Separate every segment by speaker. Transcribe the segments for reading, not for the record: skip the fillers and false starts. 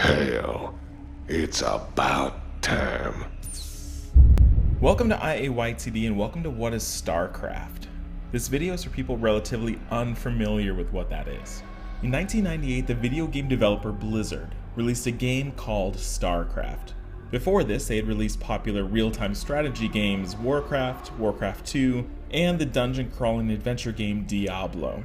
Speaker 1: Hell, it's about time.
Speaker 2: Welcome to IAYTD and welcome to What is Starcraft. This video is for people relatively unfamiliar with what that is. In 1998, the video game developer Blizzard released a game called Starcraft. Before this, they had released popular real-time strategy games Warcraft, Warcraft 2, and the dungeon-crawling adventure game Diablo.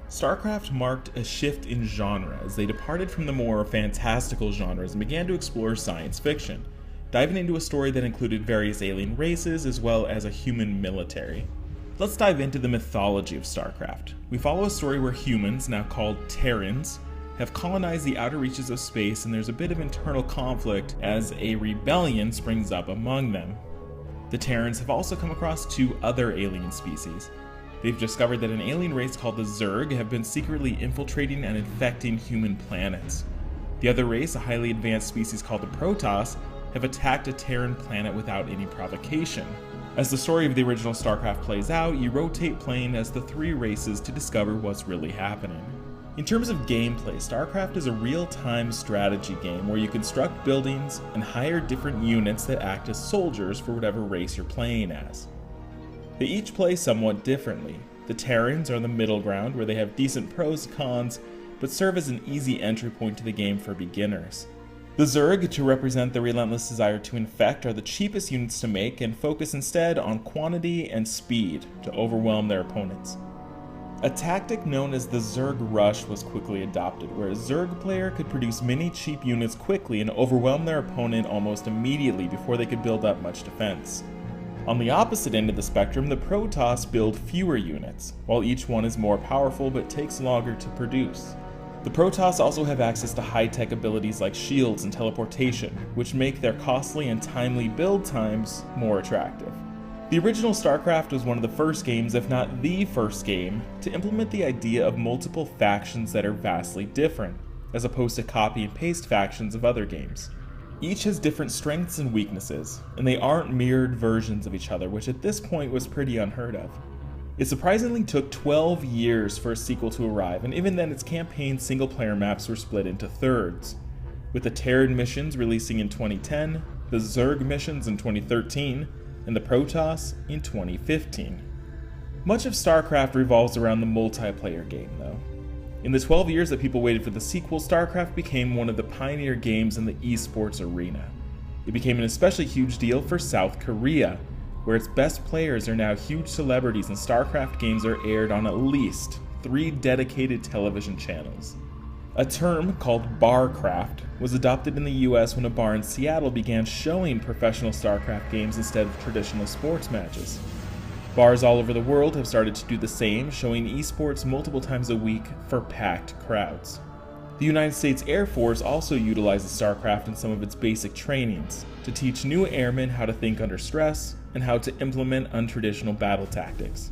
Speaker 2: Starcraft marked a shift in genre as they departed from the more fantastical genres and began to explore science fiction, diving into a story that included various alien races as well as a human military. Let's dive into the mythology of Starcraft. We follow a story where humans, now called Terrans, have colonized the outer reaches of space, and there's a bit of internal conflict as a rebellion springs up among them. The Terrans have also come across two other alien species. They've discovered that an alien race called the Zerg have been secretly infiltrating and infecting human planets. The other race, a highly advanced species called the Protoss, have attacked a Terran planet without any provocation. As the story of the original Starcraft plays out, you rotate playing as the three races to discover what's really happening. In terms of gameplay, Starcraft is a real-time strategy game where you construct buildings and hire different units that act as soldiers for whatever race you're playing as. They each play somewhat differently. The Terrans are the middle ground where they have decent pros and cons, but serve as an easy entry point to the game for beginners. The Zerg, to represent the relentless desire to infect, are the cheapest units to make and focus instead on quantity and speed to overwhelm their opponents. A tactic known as the Zerg Rush was quickly adopted, where a Zerg player could produce many cheap units quickly and overwhelm their opponent almost immediately before they could build up much defense. On the opposite end of the spectrum, the Protoss build fewer units, while each one is more powerful but takes longer to produce. The Protoss also have access to high-tech abilities like shields and teleportation, which make their costly and timely build times more attractive. The original Starcraft was one of the first games, if not the first game, to implement the idea of multiple factions that are vastly different, as opposed to copy and paste factions of other games. Each has different strengths and weaknesses, and they aren't mirrored versions of each other, which at this point was pretty unheard of. It surprisingly took 12 years for a sequel to arrive, and even then its campaign single-player maps were split into thirds, with the Terran missions releasing in 2010, the Zerg missions in 2013, and the Protoss in 2015. Much of StarCraft revolves around the multiplayer game, though. In the 12 years that people waited for the sequel, StarCraft became one of the pioneer games in the esports arena. It became an especially huge deal for South Korea, where its best players are now huge celebrities and StarCraft games are aired on at least 3 dedicated television channels. A term called barcraft was adopted in the US when a bar in Seattle began showing professional StarCraft games instead of traditional sports matches. Bars all over the world have started to do the same, showing esports multiple times a week for packed crowds. The United States Air Force also utilizes StarCraft in some of its basic trainings to teach new airmen how to think under stress and how to implement untraditional battle tactics.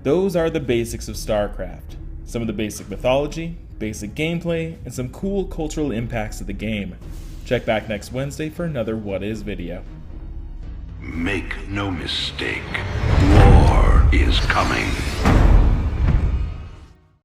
Speaker 2: Those are the basics of StarCraft, some of the basic mythology, basic gameplay, and some cool cultural impacts of the game. Check back next Wednesday for another What Is video.
Speaker 1: Make no mistake, war is coming.